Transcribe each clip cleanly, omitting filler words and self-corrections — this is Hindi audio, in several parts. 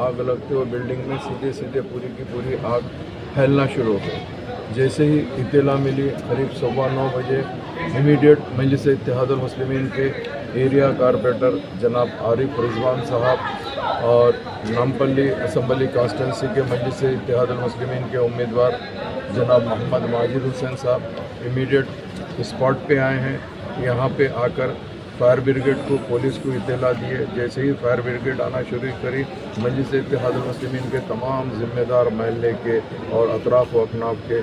आग लगते और बिल्डिंग में सीधे सीधे पूरी की पूरी आग फैलना शुरू हो गई। जैसे ही इत्तला मिली करीब 9:15 बजे इमीडिएट मजलिस इत्तेहादुल मुस्लिमीन के एरिया कारपोरेटर जनाब आरिफ रिजवान साहब और नामपल्ली असम्बली कॉन्स्टिट्यूंसी के मजलिस इत्तेहादुल मुस्लिमीन के उम्मीदवार जनाब मोहम्मद माजिद हुसैन साहब इमीडिएट स्पॉट पे आए हैं। यहाँ पे आकर फायर ब्रिगेड को पुलिस को इत्तला दिए। जैसे ही फायर ब्रिगेड आना शुरू करी मजलिस इत्तेहादुल मुस्लिमीन के तमाम जिम्मेदार महल्ले के और अतराफ व अकनाफ के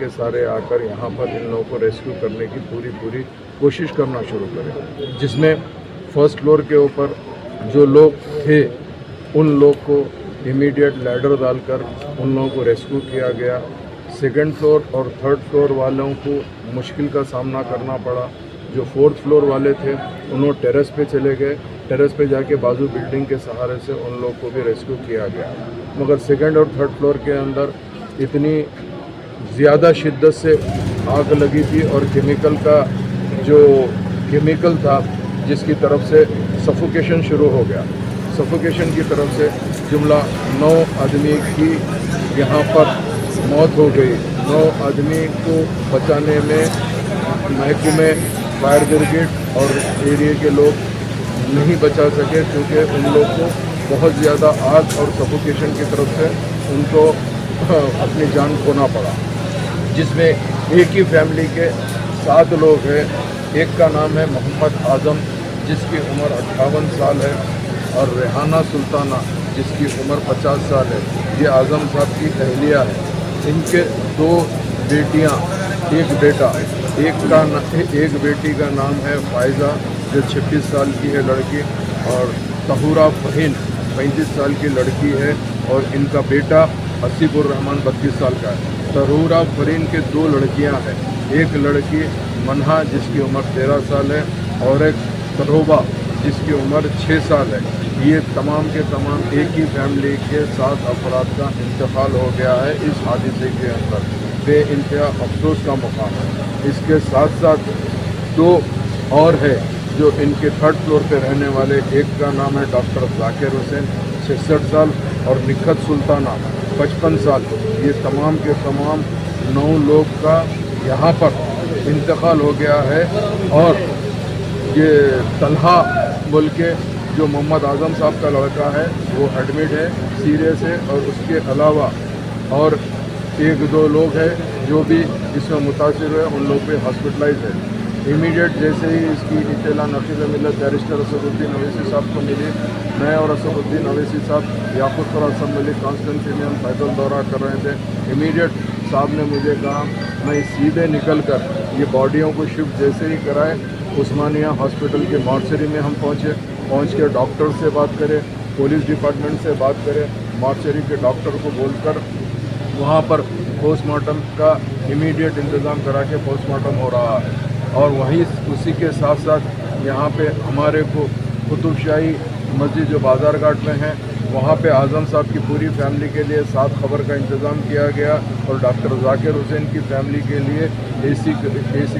सारे आकर यहाँ पर इन लोगों को रेस्क्यू करने की पूरी कोशिश करना शुरू करें, जिसमें फर्स्ट फ्लोर के ऊपर जो लोग थे उन लोग को इमीडिएट लैडर डालकर उन लोगों को रेस्क्यू किया गया। सेकंड फ्लोर और थर्ड फ्लोर वालों को मुश्किल का सामना करना पड़ा। जो फोर्थ फ्लोर वाले थे उन्होंने टेरेस पे चले गए। टेरेस पे जाके बाजू बिल्डिंग के सहारे से उन लोग को भी रेस्क्यू किया गया, मगर सेकंड और थर्ड फ्लोर के अंदर इतनी ज़्यादा शिद्दत से आग लगी थी और केमिकल था जिसकी तरफ से सफोकेशन शुरू हो गया। सफोकेशन की तरफ से जुमला 9 आदमी की यहाँ पर मौत हो गई। 9 आदमी को बचाने में महकमे फायर ब्रिगेड और एरिया के लोग नहीं बचा सके, क्योंकि उन लोग को बहुत ज़्यादा आग और सफोकेशन की तरफ से उनको अपनी जान खोना पड़ा, जिसमें एक ही फैमिली के 7 लोग हैं। एक का नाम है मोहम्मद आज़म जिसकी उम्र 58 साल है और रेहाना सुल्ताना जिसकी उम्र 50 साल है। ये आज़म साहब की अहलिया है। इनके 2 बेटियां, एक बेटा, एक बेटी का नाम है फ़ायज़ा जो 26 साल की है लड़की, और तहूरा फ़हीन 35 साल की लड़की है, और इनका बेटा हसीबुर रहमान 32 साल का है। तहूरा फ़हीन के 2 लड़कियां हैं, एक लड़की मनहा जिसकी उम्र 13 साल है और एक तरोबा जिसकी उम्र 6 साल है। ये तमाम के तमाम एक ही फैमिली के 7 अफराद का इंतकाल हो गया है इस हादसे के अंदर। बेइंतहा अफसोस का मुकाम है। इसके साथ साथ 2 और है जो इनके 3rd फ्लोर पे रहने वाले। एक का नाम है डॉक्टर जाकिर हुसैन 66 साल और निखत सुल्ताना 55 साल। ये तमाम के तमाम 9 लोग का यहाँ पर इंतकाल हो गया है। और ये तलहा बोल के जो मोहम्मद आज़म साहब का लड़का है वो एडमिट है, सीरियस है, और उसके अलावा और 1-2 लोग हैं जो भी इसमें मुतासिर हुए, उन लोग पे हॉस्पिटलाइज है। इमीडिएट जैसे ही इसकी इत्तला नफीज़ मिलत बैरिस्टर असदुद्दीन अवैसी साहब को मिली, मैं और असदुद्दीन अवैसी साहब याकूतपुर असम्बली कॉन्स्टिट्यूंसी में हम पैदल दौरा कर रहे थे। इमीडिएट साहब ने मुझे कहा मैं सीधे निकल कर ये बॉडियों को शिफ्ट जैसे ही कराए उस्मानिया हॉस्पिटल के मॉर्चरी में हम पहुँच के डॉक्टर से बात करें, पुलिस डिपार्टमेंट से बात करें, मॉर्चरी के डॉक्टर को बोलकर वहाँ पर पोस्टमार्टम का इमीडिएट इंतज़ाम करा के पोस्टमार्टम हो रहा है। और वहीं उसी के साथ साथ यहाँ पे हमारे को कुतुब शाही मस्जिद जो बाज़ार घाट में है वहाँ पे आज़म साहब की पूरी फैमिली के लिए 7 खबर का इंतज़ाम किया गया, और डॉक्टर जाकिर हुसैन की फैमिली के लिए एसी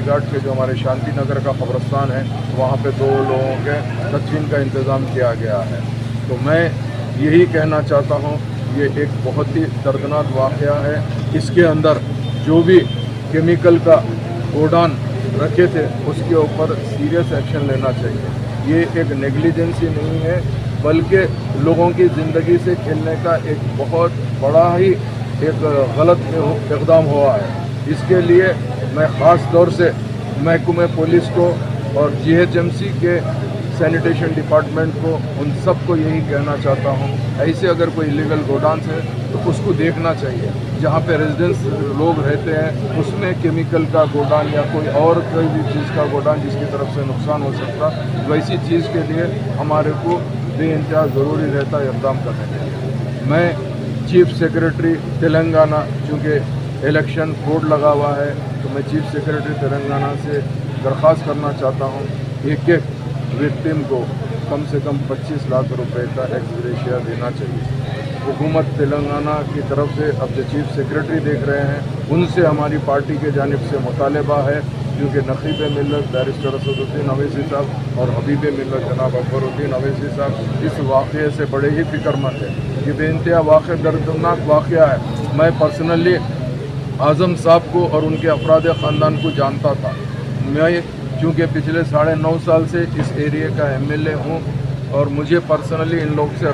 घाट के जो हमारे शांति नगर का कब्रस्तान है वहाँ पे 2 लोगों के तदफीन का इंतज़ाम किया गया है। तो मैं यही कहना चाहता हूँ, ये एक बहुत ही दर्दनाक वाक़या है। इसके अंदर जो भी केमिकल का गोडान रखे थे उसके ऊपर सीरियस एक्शन लेना चाहिए। ये एक नेग्लिजेंसी नहीं है, बल्कि लोगों की ज़िंदगी से खेलने का एक बहुत बड़ा ही एक गलत इक़दाम हुआ है। इसके लिए मैं ख़ास तौर से महकमे पुलिस को और GHMC के सैनिटेशन डिपार्टमेंट को, उन सब को यही कहना चाहता हूँ, ऐसे अगर कोई इलीगल गोडाउन्स है तो उसको देखना चाहिए। जहाँ पे रेजिडेंट्स लोग रहते हैं उसमें केमिकल का गोडाउन या कोई और कोई भी चीज़ का गोडाउन जिसकी तरफ से नुकसान हो सकता, वैसी चीज़ के लिए हमारे को बेइंतहा ज़रूरी रहता है इक़दाम करने के लिए। मैं चीफ सेक्रेटरी तेलंगाना, चूँकि इलेक्शन कोड लगा हुआ है, तो मैं चीफ सेक्रेटरी तेलंगाना से दरख्वास्त करना चाहता हूँ एक विक्टिम को कम से कम 25 लाख रुपए का एक्स ग्रेशिया देना चाहिए। हुकूमत तेलंगाना की तरफ से अब जो चीफ सेक्रेटरी देख रहे हैं, उनसे हमारी पार्टी के जानिब से मुतालबा है, क्योंकि नकीब मिल्लत बैरिस्टर असदुद्दीन अवैसी साहब और हबीब मिल्लत जनाब अकबरुद्दीन अवैसी साहब इस वाक़े से बड़े ही फिक्रमंद हैं। ये बेइंतहा वाक़या दर्दनाक वाक़या है। मैं पर्सनली आज़म साहब को और उनके अफराद ख़ानदान को जानता था। मैं चूँकि पिछले 9.5 साल से इस एरिया का MLA हूँ और मुझे पर्सनली इन लोग से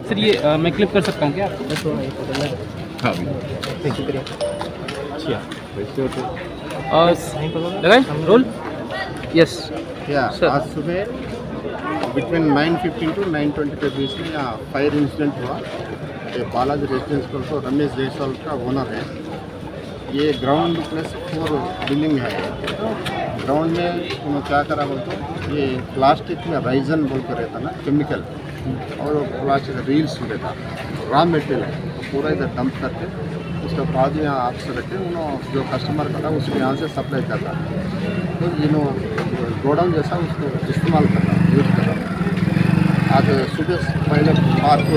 सर ये मैं क्लिप कर सकता हूँ क्या हाँ लगाए रोल यस या सर। आज सुबह बिटवीन 9:15 to 9:20 के बीच में यहाँ फायर इंसिडेंट हुआ। ये बालाजी रेजिडेंस को रमेश जायसवाल का ओनर है। ये ग्राउंड प्लस 4 बिल्डिंग है। ग्राउंड में उन्होंने क्या करा बोलते, ये प्लास्टिक में राइजन बोल कर रहता ना केमिकल, और प्लास्टिक रील्स रहता रॉ मटेरियल है, पूरा इधर डंप करके उसका बाद में यहाँ आपसे रखे उन्होंने जो कस्टमर का था उसको यहाँ से सप्लाई करता, तो इन्होंने गोडाउन जैसा उसको इस्तेमाल करता यूज करता। आज सुबह पहले बार को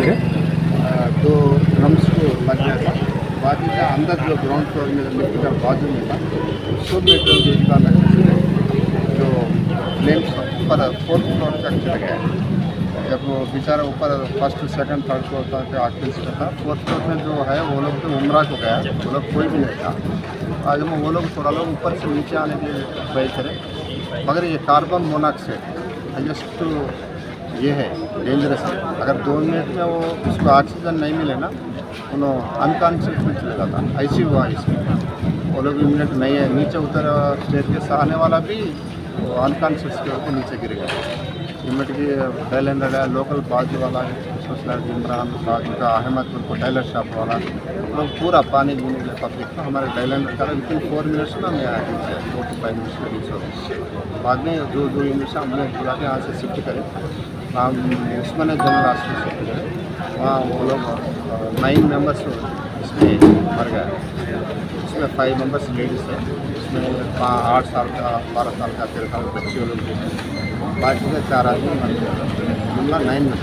2 ड्रम्स को लग गया था, बाद में अंदर जो ग्राउंड फ्लोर में लिफ्ट का बाजू में था सब मेटेरियल के इस्तेमाल करने से जो फ्लेम्स ऊपर 4th फ्लोर तक चला गया। जब वो बेचारा ऊपर 1st, 2nd, 3rd फ्लोर तक ऑक्यूपेंसी का था, 4th फ्लोर में जो है वो लोग तो उमरा को गया, वो लोग कोई भी नहीं था। आज वो लोग थोड़ा लोग ऊपर से नीचे आने के ट्राई करें, मगर ये कार्बन मोनोऑक्साइड हाईएस्ट ये है डेंजरस है। अगर 2 मिनट में वो उसको ऑक्सीजन नहीं मिले ना, उन्होंने अनकॉन्शियस में चले जाता, ऐसी हुआ इसमें। वो लोग इमिनेट नहीं है, नीचे उतर स्टेट के आने वाला भी अनकॉन्शियस के ऊपर नीचे गिर गया। इमिनेट की टाइलैंड है, लोकल बाजू वाला सोशल इमरान बाजू का अहमदपुर को टाइलर शॉप वाला लोग पूरा पानी पीने के लिए पब्लिक को हमारे टाइलैंड का विदिन 4 मिनट्स में मैं आया 4 to 5 मिनट्स में रीच हो गया। बाद में जो 2 यूनिट्स हमने बुला के यहाँ से शिफ्ट करें, हम उस्मान जनरल हॉस्पिटल शिफ्ट करें। वहाँ वो लोग 9 मेंबर्स इसमें मर गए, उसमें 5 मेंबर्स लेडीज़ है, उसमें 8 साल का 12 साल का 13 साल का बच्चे लोग, बाकी के 4 आदमी मर गए, जुमला 9 में।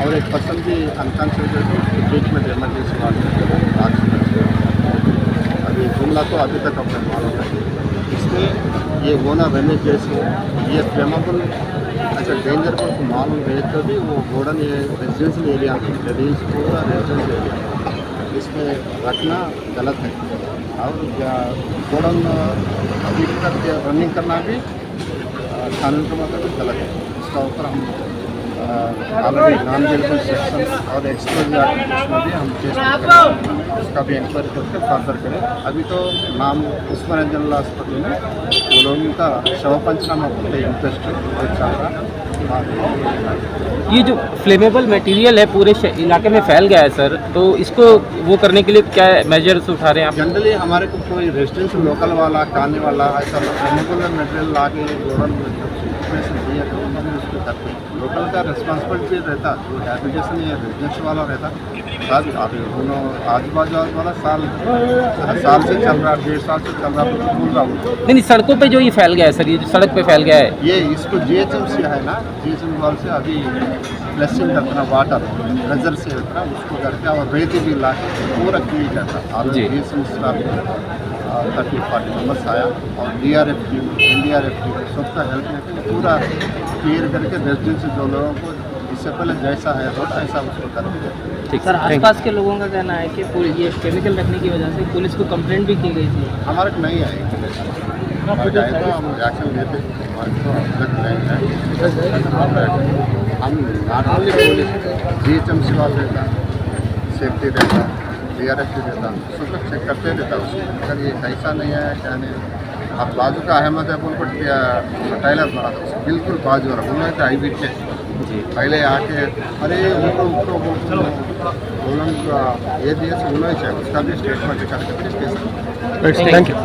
और एक पर्सन भी अनकॉन्शियस ट्रीटमेंट इमरजेंसी वार्ड में अभी जुमला तो अभी तक अपने मालूम है। इसमें ये ओनर रमेश जैसे ये फ्लेमेबल अच्छा डेंजर को मालूम रहे तो भी वो गोडन ये रेजिडेंशियल एरिया है, रील्स पूरा रेजिडेंशियल एरिया, इसमें रखना गलत है। और गोडन अभी तक रनिंग करना भी कानून का मतलब गलत है। इसका ऊपर हम ऑलरेडी नॉन वेरिएबल सेक्शन और एक्सपोज में भी हम केस करें, उसका भी इंक्वायरी करके फर्दर करें। अभी तो नाम उस्मान जनरल हॉस्पिटल में वो लोगों का शव पंचनामा होते इंटरेस्ट चल रहा। ये जो फ्लेमेबल मटेरियल है पूरे इलाके में फैल गया है सर, तो इसको वो करने के लिए क्या मेजर्स उठा रहे हैं आप? जनरली हमारे को कोई रेजिडेंशियल लोकल वाला खाने वाला ऐसा फ्लेमेबल मटेरियल ला के गवर्नमेंट में दिया तो हम उसको करते हैं। लोकल का रिस्पॉन्सिबिलिटी रहता, जो हैबिटेशन ये बिजनेस वाला रहता। साथ अभी उन्होंने आजू बाजू वाला साल से चल रहा, 1.5 साल से चल रहा, तो बोल रहा हूँ। नहीं नहीं, सड़कों पे जो ये फैल गया है सर, ये जो सड़क पे फैल गया है, ये इसको जीएचएमसी है ना, जीएचएमसी वाल से अभी फ्लशिंग करना, वाटर प्रेजर से होता उसको करके और रेती भी ला के पूरा क्लीन करता। और जी। जीएचएमसी 30-40 मेंबर्स आया और डीआरएफ टीम, एनडीआरएफ टीम सबका हेल्प लेके पूरा क्लियर करके रेजिडेंसी जो लोगों को इससे पहले जैसा है रोड ऐसा उसको करके देते। ठीक सर thank you. आसपास के लोगों का कहना है कि ये केमिकल रखने की वजह से पुलिस को कंप्लेंट भी की गई थी। हमारे को नहीं आएगी, आ जाए तो हम एक्शन लेते। हमारे को अब तक नहीं है। हम नॉट ओनली पुलिस, जीएचएमसी वाले रहता, सेफ्टी रहता, डीआरएफ भी रहता, सब लोग चेक करते रहता उसको। अगर ये कैसा नहीं है क्या नहीं। अब बाजू का अहमद है बोल पर टाइलर बना था उसको बिल्कुल बाजू रहा, उन्होंने तो आई विटनेस पहले आके अरे ऊपर बोलन ये दिए उन्होंने चाहिए उसका भी स्टेटमेंट करके थैंक यू।